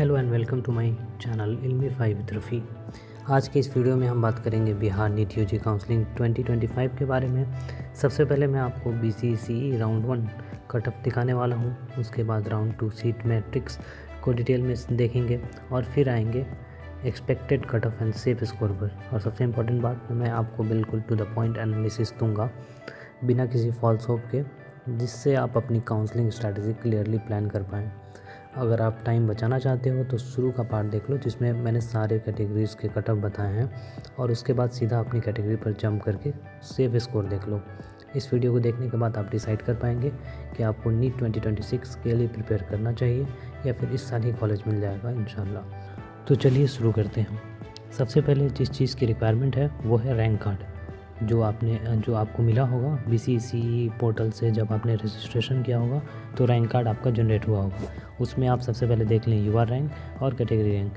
Hello and welcome to my channel Ilmi 5 with Rafi. आज के इस वीडियो में हम बात करेंगे बिहार नीट यूजी काउंसलिंग 2025 के बारे में। सबसे पहले मैं आपको BCCE राउंड 1 कट ऑफ दिखाने वाला हूं। उसके बाद राउंड 2 सीट मैट्रिक्स को डिटेल में देखेंगे और फिर आएंगे expected cut off and safe score पर। और सबसे इम्पोर्टेंट बात, मैं आपको बिल्कुल टू द पॉइंट एनालिसिस दूंगा बिना किसी फॉल्स होप के, जिससे आप अपनी काउंसलिंग स्ट्रैटेजी क्लियरली प्लान कर पाएँ। अगर आप टाइम बचाना चाहते हो तो शुरू का पार्ट देख लो, जिसमें मैंने सारे कैटेगरीज़ के कट ऑफ बताए हैं, और उसके बाद सीधा अपनी कैटेगरी पर जंप करके सेफ स्कोर देख लो। इस वीडियो को देखने के बाद आप डिसाइड कर पाएंगे कि आपको नीट 2026 के लिए प्रिपेयर करना चाहिए या फिर इस साल ही कॉलेज मिल जाएगा इंशाल्लाह। तो चलिए शुरू करते हैं। सबसे पहले जिस चीज़ की रिक्वायरमेंट है वो है रैंक कार्ड, जो आपको मिला होगा BCCE पोर्टल से। जब आपने रजिस्ट्रेशन किया होगा तो रैंक कार्ड आपका जनरेट हुआ होगा। उसमें आप सबसे पहले देख लें UR रैंक और कैटेगरी रैंक,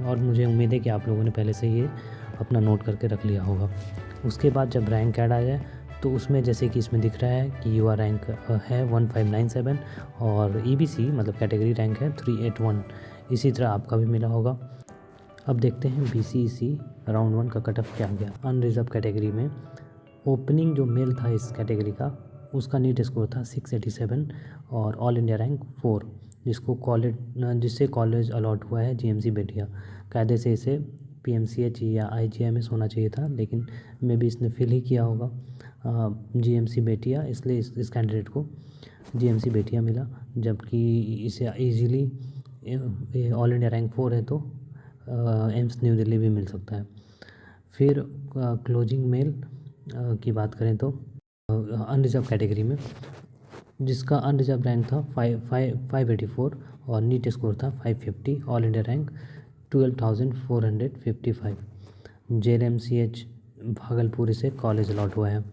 और मुझे उम्मीद है कि आप लोगों ने पहले से ये अपना नोट करके रख लिया होगा। उसके बाद जब रैंक कार्ड आ जाए तो उसमें जैसे कि इसमें दिख रहा है कि UR रैंक है 1597 और EBC मतलब कैटेगरी रैंक है 381। इसी तरह आपका भी मिला होगा। अब देखते हैं BCCE राउंड 1 का कट ऑफ क्या गया। अनरिजर्व कैटेगरी में ओपनिंग जो मेल था इस कैटेगरी का, उसका नीट स्कोर था 687 और ऑल इंडिया रैंक 4, जिससे कॉलेज अलॉट हुआ है GMC बेटिया। कायदे से इसे PMCH या IGMS होना चाहिए था, लेकिन मे भी इसने फिल ही किया होगा GMC बेटिया, इसलिए इस कैंडिडेट को GMC बेटिया मिला। जबकि इसे ईजीली ऑल इंडिया रैंक 4 है तो एम्स न्यू दिल्ली भी मिल सकता है। फिर क्लोजिंग मेल की बात करें तो अनरिजर्व कैटेगरी में जिसका अनरिजर्व रैंक था 584 और नीट स्कोर था 550, all India rank 12,455। JNMCH Bhagalpur से कॉलेज अलॉट हुआ है।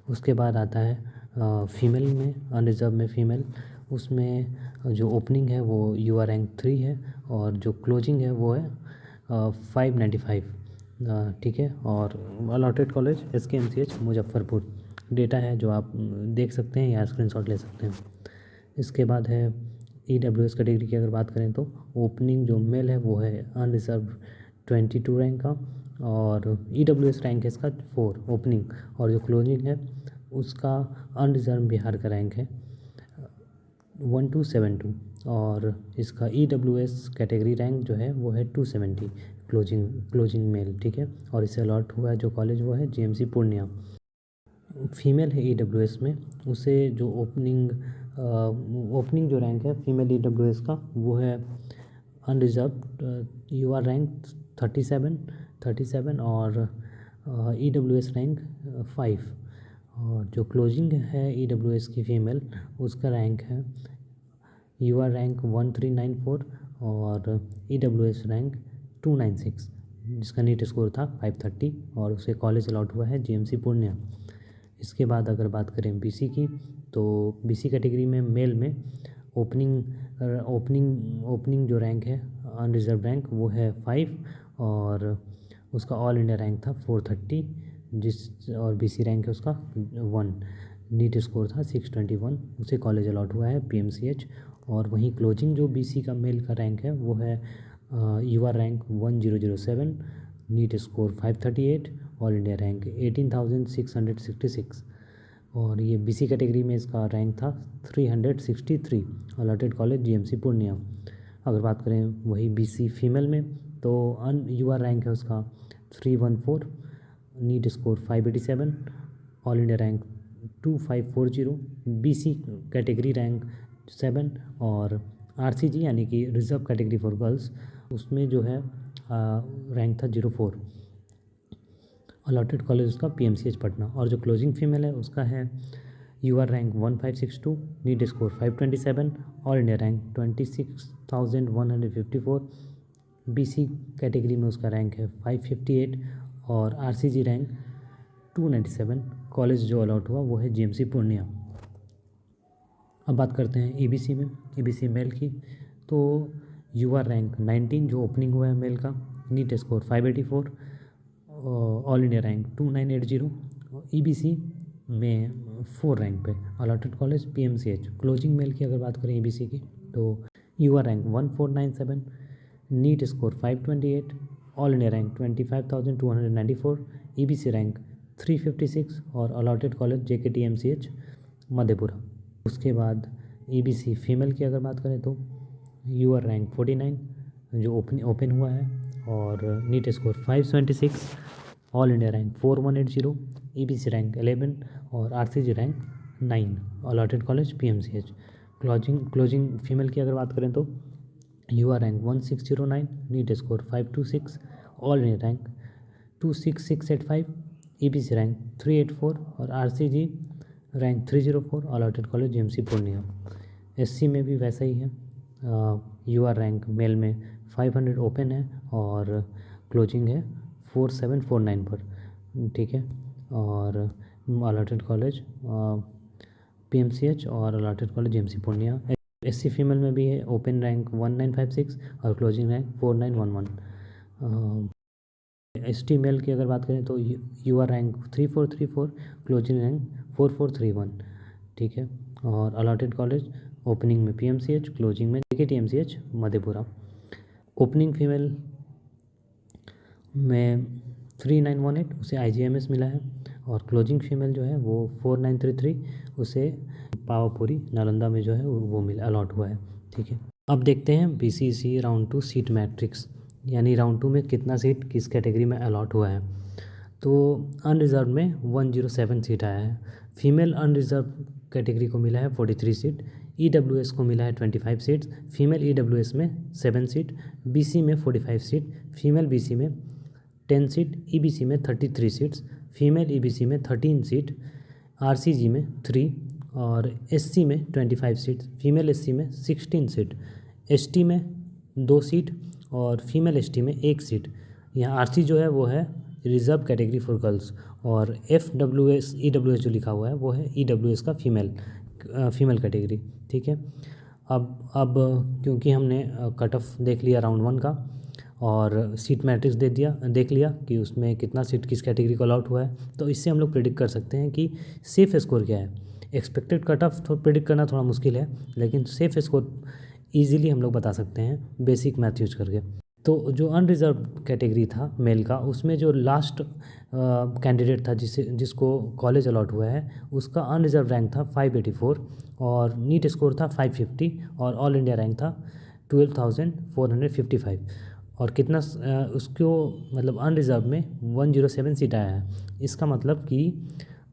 उसके बाद आता है फीमेल में, अनरिजर्व में फीमेल, उसमें जो ओपनिंग है वो UR रैंक 3 है और जो क्लोजिंग है वो है 595। ठीक है। और allotted college SKMCH Muzaffarpur. Data है जो आप देख सकते हैं या स्क्रीनशॉट ले सकते हैं। इसके बाद है EWS कैटेगरी की अगर बात करें तो ओपनिंग जो मेल है वो है अनरिजर्व 22 रैंक का, और EWS रैंक है इसका 4 ओपनिंग, और जो क्लोजिंग है उसका अनरिजर्व बिहार का रैंक है 1272, और इसका EWS कैटेगरी रैंक जो है वो है 270 क्लोजिंग मेल। ठीक है। और इसे अलॉट हुआ है जो कॉलेज वो है GMC पूर्णिया। फीमेल है EWS में, उसे जो ओपनिंग जो रैंक है फीमेल EWS का वो है अनरिजर्व UR रैंक 37 और EWS रैंक 5, और जो क्लोजिंग है EWS की फीमेल उसका रैंक है UR रैंक 1394 और EWS रैंक 296, जिसका नीट स्कोर था 530 और उसे कॉलेज अलॉट हुआ है GMC पूर्णिया। इसके बाद अगर बात करें BC की, तो BC कैटेगरी में मेल में ओपनिंग जो रैंक है अनरिजर्व रैंक वो है 5 और उसका ऑल इंडिया रैंक था 430, और BC रैंक है उसका 1, नीट स्कोर था 621, उसे कॉलेज अलॉट हुआ है PMCH। और वहीं क्लोजिंग जो BC का मेल का रैंक है वो है UR rank 1007, NEET score 538, all India rank 18,666, और ये BC कैटेगरी में इसका रैंक था 363, अलॉटेड कॉलेज GMC पूर्णिया। अगर बात करें वही BC फीमेल में, तो UR रैंक है उसका 314, NEET score 587, all India rank 2540, BC category rank 7, और RCG यानी कि रिजर्व कैटेगरी फॉर गर्ल्स, उसमें जो है रैंक था 04, अलॉटेड कॉलेज उसका PMCH पटना। और जो क्लोजिंग फीमेल है उसका है UR rank 1562, NEET score 527, all India rank 26,154, BC category में उसका रैंक है 558 और RCG रैंक 297, कॉलेज जो अलॉट हुआ वो है GMC पूर्णिया। अब बात करते हैं EBC में, EBC मेल की, तो UR रैंक 19 जो ओपनिंग हुआ है मेल का, NEET score 584, all India rank 2980, EBC में 4 रैंक पे, allotted college PMCH। Closing male की अगर बात करें EBC की, तो UR rank 1497, NEET score 528, all India rank 25,294, EBC rank 356 और अलॉटेड कॉलेज JKTMCH मधेपुरा। उसके बाद EBC फीमेल की अगर बात करें तो UR रैंक 49 जो ओपन हुआ है, और NEET score 576, all India rank 4180, EBC rank 11 और RCG rank 9, allotted college PMCH। Closing female की अगर बात करें तो UR rank 1609, NEET score 526, all India rank 26685, EBC rank 384 और RCG rank 304, allotted college GMC Purnia. SC में भी वैसा ही है, UR रैंक मेल में 500 ओपन है और क्लोजिंग है 4749 पर, ठीक है। और अलॉटेड कॉलेज PMCH और allotted college GMC Purnia. SC female में भी है, ओपन रैंक 1956 और क्लोजिंग रैंक 4911। ST मेल की अगर बात करें तो UR रैंक 3434, क्लोजिंग रैंक 4431, ठीक है। और अलॉटेड कॉलेज ओपनिंग में PMCH, क्लोजिंग में JKTMCH मधेपुरा। ओपनिंग फीमेल में 3918 उसे IGMS मिला है, और क्लोजिंग फीमेल जो है वो 4933 उसे पावापुरी नालंदा में जो है वो मिला, अलॉट हुआ है, ठीक है। अब देखते हैं BCEC राउंड 2 सीट मैट्रिक्स, यानी राउंड 2 में कितना सीट किस कैटेगरी में अलॉट हुआ है। तो अनरिजर्व में 107 सीट आया है, फीमेल अनरिजर्व कैटेगरी को मिला है 43 सीट, EWS को मिला है 25 सीट्स, फीमेल EWS में 7 सीट, BC में 45 सीट, फीमेल BC में 10 सीट, EBC में 33 सीट्स, फीमेल EBC में 13 सीट, RCG में 3 और SC में 25 सीट, फीमेल SC में 16 सीट, ST में 2 सीट और फीमेल ST में 1 सीट। यहाँ RC जो है वो है रिजर्व कैटेगरी फॉर गर्ल्स, और FWS EWS जो लिखा हुआ है वो है EWS का फीमेल कैटेगरी, ठीक है। अब क्योंकि हमने कट ऑफ देख लिया राउंड 1 का और सीट मैट्रिक्स देख लिया कि उसमें कितना सीट किस कैटेगरी को अलॉट हुआ है, तो इससे हम लोग प्रेडिक्ट कर सकते हैं कि सेफ स्कोर क्या है। एक्सपेक्टेड कट ऑफ तो प्रेडिक्ट करना थोड़ा मुश्किल है, लेकिन सेफ स्कोर ईजिली हम लोग बता सकते हैं बेसिक मैथ यूज करके। तो जो अनरिजर्व कैटेगरी था मेल का, उसमें जो लास्ट कैंडिडेट था जिसको कॉलेज अलॉट हुआ है, उसका अनरिजर्व रैंक था 584 और नीट स्कोर था 550 और ऑल इंडिया रैंक था 12,455। और कितना उसको मतलब अनरिजर्व में 107 सीट आया है। इसका मतलब कि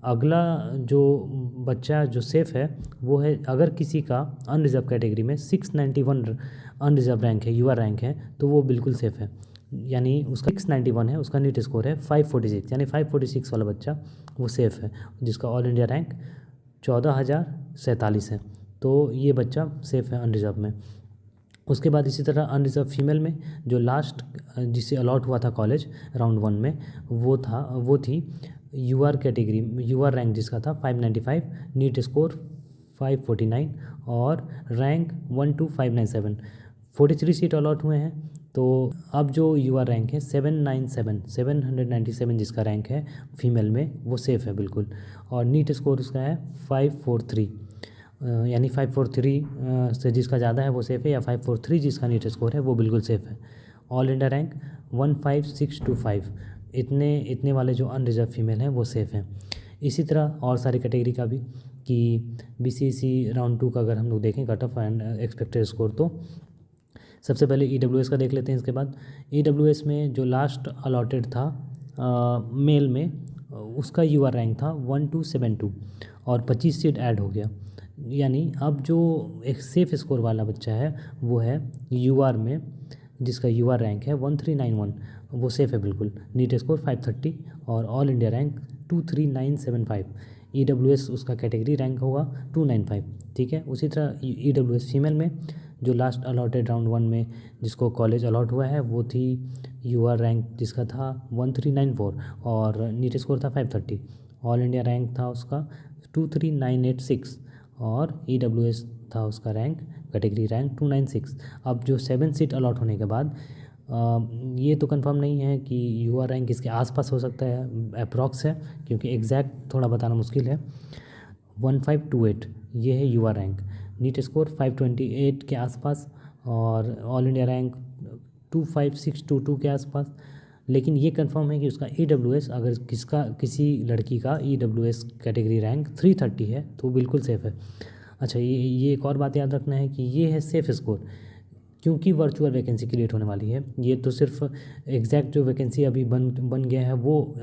अगला जो बच्चा जो सेफ़ है वो है, अगर किसी का अनरिजर्व कैटेगरी में 691 अनरिजर्व रैंक है, UR रैंक है, तो वो बिल्कुल सेफ़ है। यानी उसका 691 है, उसका नीट स्कोर है 546, यानी 546 वाला बच्चा वो सेफ़ है, जिसका ऑल इंडिया रैंक 14,047 है। तो ये बच्चा सेफ़ है अनरिजर्व में। उसके बाद इसी तरह अनरिजर्व फीमेल में जो लास्ट जिसे अलॉट हुआ था कॉलेज राउंड 1 में, वो थी UR कैटेगरी, UR रैंक जिसका था 595, नीट स्कोर 549 और रैंक 12597, 43 सीट अलॉट हुए हैं। तो अब जो UR रैंक है 797 जिसका रैंक है फीमेल में, वो सेफ़ है बिल्कुल। और नीट स्कोर उसका है 543, यानी 543 से जिसका ज़्यादा है वो सेफ़ है, या 543 जिसका नीट स्कोर है वो बिल्कुल सेफ़ है। ऑल इंडिया रैंक 15625, इतने वाले जो अनरिजर्व फीमेल हैं वो सेफ़ हैं। इसी तरह और सारी कैटेगरी का भी कि BCEC राउंड 2 का अगर हम लोग देखें cut off and expected score, तो सबसे पहले EWS का देख लेते हैं। इसके बाद EWS में जो लास्ट अलॉटेड था मेल में, उसका UR रैंक था 1272 और 25 सीट ऐड हो गया। यानी अब जो एक सेफ़ स्कोर वाला बच्चा है वो है UR में, जिसका UR रैंक है 1391, वो सेफ़ है बिल्कुल, नीट स्कोर 530 और ऑल इंडिया रैंक 23975। EWS उसका कैटेगरी रैंक होगा 295, ठीक है। उसी तरह EWS फीमेल में जो लास्ट अलॉटेड राउंड 1 में जिसको कॉलेज अलॉट हुआ है वो थी UR रैंक जिसका था 1394 और नीट स्कोर था 530, ऑल इंडिया रैंक था उसका 23986 और EWS था उसका रैंक कैटेगरी रैंक 296। अब जो 7 सीट अलॉट होने के बाद ये तो कंफर्म नहीं है कि UR रैंक इसके आसपास हो सकता है, अप्रॉक्स है, क्योंकि एग्जैक्ट थोड़ा बताना मुश्किल है। 1528 ये है UR रैंक, नीट स्कोर 528 के आसपास और ऑल इंडिया रैंक 25,622 के आसपास। लेकिन ये कंफर्म है कि उसका EWS अगर किसी लड़की का EWS कैटेगरी रैंक 330 है तो बिल्कुल सेफ़ है। अच्छा, ये एक और बात याद रखना है कि ये है सेफ़ स्कोर, क्योंकि वर्चुअल वैकेंसी क्रिएट होने वाली है। ये तो सिर्फ एग्जैक्ट जो वैकेंसी अभी बन गया है वो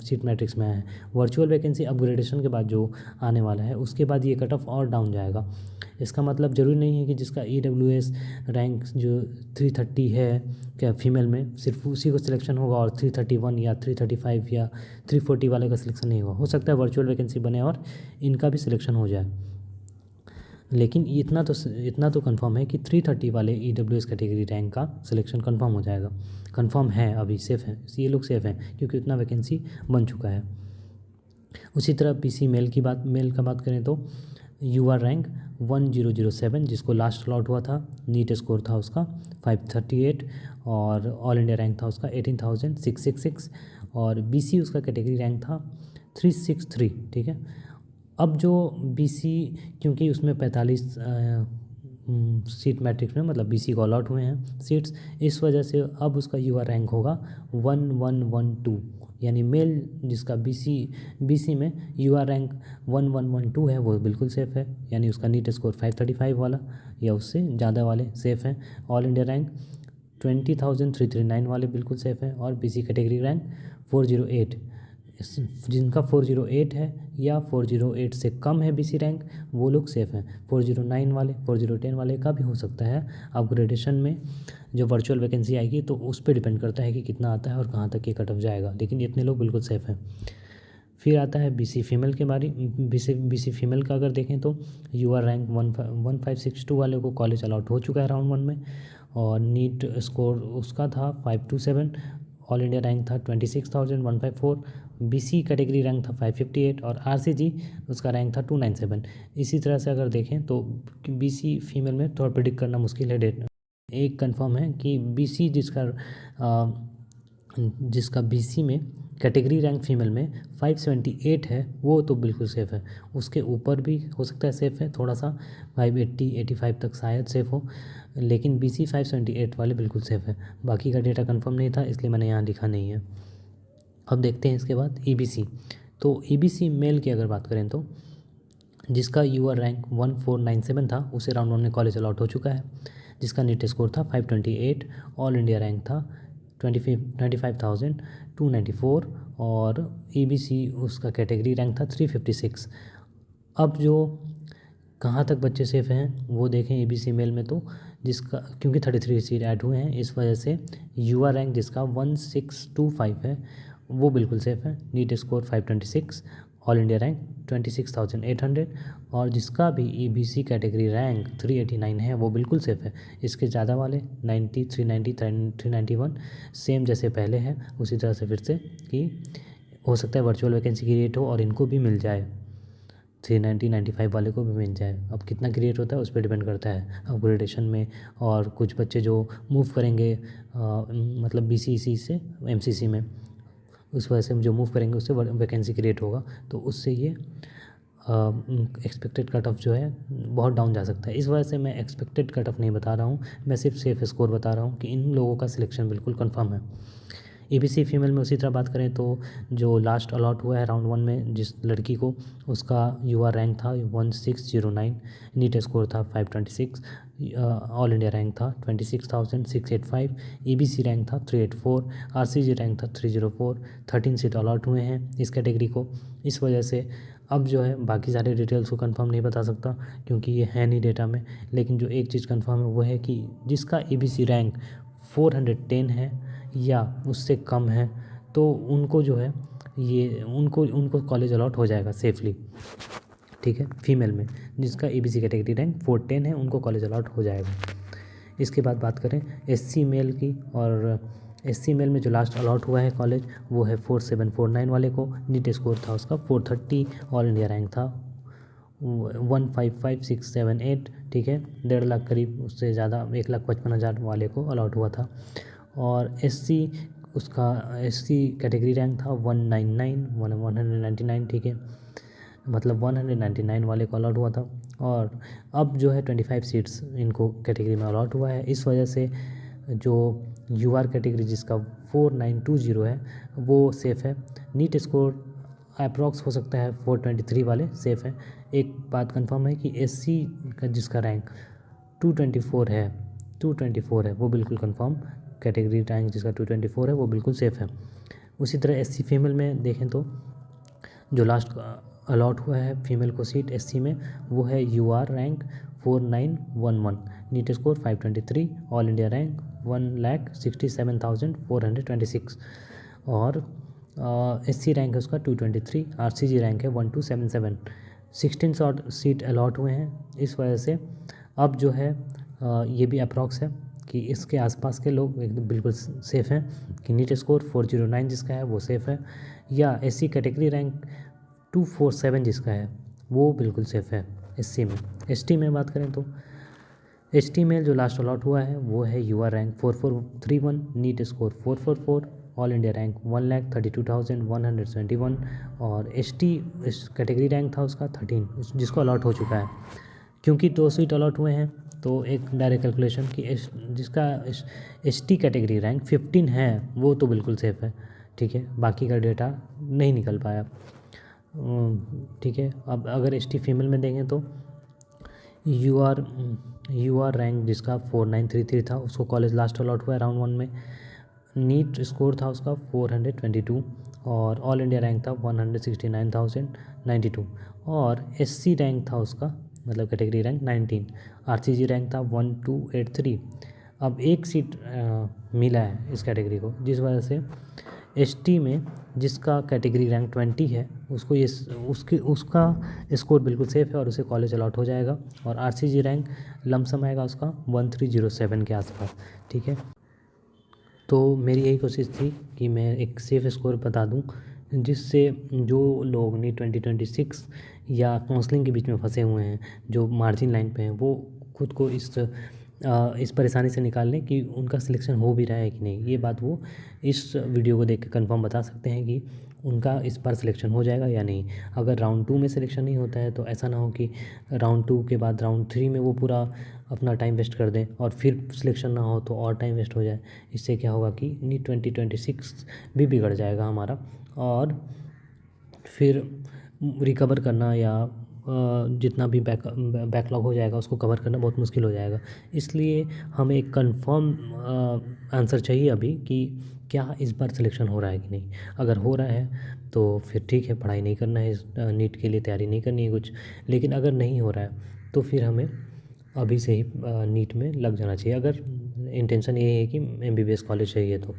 सीट मैट्रिक्स में है। वर्चुअल वैकेंसी अपग्रेडेशन के बाद जो आने वाला है उसके बाद ये कट ऑफ और डाउन जाएगा। इसका मतलब ज़रूरी नहीं है कि जिसका EWS रैंक जो 330 है क्या फीमेल में सिर्फ उसी को सिलेक्शन होगा और 331 या 335 या 340 वाले का सिलेक्शन नहीं होगा। हो सकता है वर्चुअल वैकेंसी बने और इनका भी सिलेक्शन हो जाए। लेकिन इतना तो कंफर्म है कि 330 वाले EWS कैटेगरी रैंक का सिलेक्शन कंफर्म हो जाएगा। कंफर्म है, अभी सेफ़ है, ये लोग सेफ़ हैं क्योंकि उतना वैकेंसी बन चुका है। उसी तरह BC मेल का बात करें तो UR रैंक 1007 जिसको लास्ट अलॉट हुआ था, नीट स्कोर था उसका 538 और ऑल इंडिया रैंक था उसका 18,666 और BC उसका कैटेगरी रैंक था 363। ठीक है, अब जो BC क्योंकि उसमें 45 सीट मैट्रिक्स में मतलब BC को अलॉट हुए हैं सीट्स, इस वजह से अब उसका UR रैंक होगा 1112, यानी मेल जिसका BC में UR रैंक 1112 है वो बिल्कुल सेफ़ है, यानी उसका नीट स्कोर 535 वाला या उससे ज़्यादा वाले सेफ़ हैं। ऑल इंडिया रैंक 20,339 वाले बिल्कुल सेफ़ हैं और BC कैटेगरी रैंक 408, जिनका 408 है या 408 से कम है BC रैंक वो लोग सेफ़ हैं। 409 वाले 4010 वाले का भी हो सकता है अपग्रेडेशन में जो वर्चुअल वैकेंसी आएगी तो उस पर डिपेंड करता है कि कितना आता है और कहाँ तक ये कट ऑफ जाएगा, लेकिन इतने लोग बिल्कुल सेफ़ हैं। फिर आता है BC फीमेल के बारे BC फीमेल का अगर देखें तो UR रैंक 1562 वाले को कॉलेज अलॉट हो चुका है राउंड 1 में और नीट स्कोर उसका था 527, ऑल इंडिया रैंक था 26,154, BC कैटेगरी रैंक था 558 और RCG उसका रैंक था 297। इसी तरह से अगर देखें तो BC फीमेल में थोड़ा प्रिडिक्ट करना मुश्किल है। डेट एक कंफर्म है कि BC जिसका BC में कैटेगरी रैंक फीमेल में 578 है वो तो बिल्कुल सेफ़ है। उसके ऊपर भी हो सकता है सेफ़ है, थोड़ा सा 580-85 तक शायद सेफ़ हो, लेकिन BC 578 वाले बिल्कुल सेफ़ है। बाकी का डेटा कंफर्म नहीं था इसलिए मैंने यहाँ लिखा नहीं है। अब देखते हैं इसके बाद EBC। तो EBC मेल की अगर बात करें तो जिसका UR रैंक 1497 था उसे राउंड 1 में कॉलेज अलॉट हो चुका है, जिसका नीट स्कोर था 528, ऑल इंडिया रैंक था 25,294 और EBC उसका कैटेगरी रैंक था 356। अब जो कहाँ तक बच्चे सेफ़ हैं वो देखें EBC मेल में तो जिसका क्योंकि 33 सीट ऐड हुए हैं इस वजह से UR रैंक जिसका 1625 है वो बिल्कुल सेफ़ है, NEET score 526, all India rank 26,800 और जिसका भी EBC कैटेगरी रैंक 389 है वो बिल्कुल सेफ़ है। इसके ज़्यादा वाले 90, 390, 391 सेम जैसे पहले है उसी तरह से फिर से कि हो सकता है वर्चुअल वैकेंसी क्रिएट हो और इनको भी मिल जाए, 390, 95 वाले को भी मिल जाए। अब कितना क्रिएट होता है उस पर डिपेंड करता है अपग्रेडेशन में, और कुछ बच्चे जो मूव करेंगे मतलब BCEC से MCC में उस वजह से जो मूव करेंगे उससे वैकेंसी क्रिएट होगा तो उससे ये एक्सपेक्टेड कट ऑफ जो है बहुत डाउन जा सकता है। इस वजह से मैं एक्सपेक्टेड कट ऑफ नहीं बता रहा हूँ, मैं सिर्फ सेफ स्कोर बता रहा हूँ कि इन लोगों का सिलेक्शन बिल्कुल कंफर्म है। EBC फीमेल में उसी तरह बात करें तो जो लास्ट अलॉट हुआ है राउंड 1 में जिस लड़की को उसका UR रैंक था 1609, नीट स्कोर था 526, ऑल इंडिया रैंक था 26,685, EBC रैंक था 384, RCG रैंक था 304। 13 सीट अलॉट हुए हैं इस कैटेगरी को। इस वजह से अब जो है बाकी सारे डिटेल्स को कंफर्म नहीं बता सकता क्योंकि ये है नहीं डेटा में, लेकिन जो एक चीज़ कंफर्म है वो है कि जिसका EBC रैंक 410 है या उससे कम है तो उनको जो है ये उनको कॉलेज अलॉट हो जाएगा सेफली। ठीक है, फीमेल में जिसका EBC कैटेगरी रैंक 410 है उनको कॉलेज अलॉट हो जाएगा। इसके बाद बात करें SC मेल की, और SC मेल में जो लास्ट अलॉट हुआ है कॉलेज वो है 4749 वाले को, नीट स्कोर था उसका 430, ऑल इंडिया रैंक था 155678। ठीक है, 1.5 लाख करीब, उससे ज़्यादा 1,55,000 वाले को अलॉट हुआ था। और उसका SC कैटेगरी रैंक था 199। ठीक है, मतलब 199 वाले को अलॉट हुआ था और अब जो है 25 सीट्स इनको कैटेगरी में अलॉट हुआ है। इस वजह से जो यूआर कैटेगरी जिसका 4920 है वो सेफ़ है। नीट स्कोर अप्रॉक्स हो सकता है 423 वाले सेफ़ है। एक बात कंफर्म है कि एससी का जिसका रैंक 224 है वो बिल्कुल कंफर्म। कैटेगरी रैंक जिसका 224 है वो बिल्कुल सेफ़ है। उसी तरह एससी फीमेल में देखें तो जो लास्ट अलॉट हुआ है फीमेल को सीट एससी में वो है UR rank 4911, NEET score 523, all India rank 1,67,426 और एससी रैंक है उसका 223, आरसीजी रैंक है 1277। 16 सीट अलॉट हुए हैं। इस वजह से अब जो है ये भी अप्रॉक्स है कि इसके आसपास के लोग एकदम बिल्कुल सेफ़ हैं कि नीट स्कोर 409 जिसका है वो सेफ़ है, या एससी कैटेगरी रैंक 247 जिसका है वो बिल्कुल सेफ़ है एससी में। एसटी में बात करें तो एसटी में जो लास्ट अलॉट हुआ है वो है UR rank 4431, NEET score 444, all India rank 1,32,171 और एसटी इस कैटेगरी रैंक था उसका 13 जिसको अलॉट हो चुका है। क्योंकि 2 सीट अलॉट हुए हैं तो एक डायरेक्ट कैलकुलेशन कि जिसका एसटी कैटेगरी रैंक 15 है वो तो बिल्कुल सेफ़ है, ठीक है। बाकी का डेटा नहीं निकल पाया, ठीक है। अब अगर एसटी फीमेल में देखें तो यूआर रैंक जिसका 4933 था उसको कॉलेज लास्ट अलॉट हुआ है राउंड 1 में। नीट स्कोर था उसका 422 और ऑल इंडिया रैंक था 169,092 और एससी रैंक था उसका मतलब कैटेगरी रैंक 19, आरसीजी रैंक था 1283। अब एक सीट मिला है इस कैटेगरी को, जिस वजह से एसटी में जिसका कैटेगरी रैंक 20 है उसको ये उसका स्कोर बिल्कुल सेफ़ है और उसे कॉलेज अलॉट हो जाएगा और आरसीजी रैंक लमसम आएगा उसका 1307 के आसपास, ठीक है। तो मेरी यही कोशिश थी कि मैं एक सेफ़ स्कोर बता दूं जिससे जो लोग नीट 2026 या काउंसलिंग के बीच में फंसे हुए हैं, जो मार्जिन लाइन पे हैं, वो खुद को इस परेशानी से निकाल लें कि उनका सिलेक्शन हो भी रहा है कि नहीं। ये बात वो इस वीडियो को देख के कंफर्म बता सकते हैं कि उनका इस बार सिलेक्शन हो जाएगा या नहीं। अगर राउंड 2 में सिलेक्शन नहीं होता है तो ऐसा ना हो कि राउंड 2 के बाद राउंड 3 में वो पूरा अपना टाइम वेस्ट कर दें और फिर सिलेक्शन ना हो तो और टाइम वेस्ट हो जाए। इससे क्या होगा कि नीट 2026 भी बिगड़ जाएगा हमारा और फिर रिकवर करना या जितना भी बैकलॉग हो जाएगा उसको कवर करना बहुत मुश्किल हो जाएगा। इसलिए हमें एक कंफर्म आंसर चाहिए अभी कि क्या इस बार सिलेक्शन हो रहा है कि नहीं। अगर हो रहा है तो फिर ठीक है, पढ़ाई नहीं करना है, इस नीट के लिए तैयारी नहीं करनी है कुछ। लेकिन अगर नहीं हो रहा है तो फिर हमें अभी से ही नीट में लग जाना चाहिए, अगर इंटेंशन ये है कि एमबीबीएस कॉलेज चाहिए तो।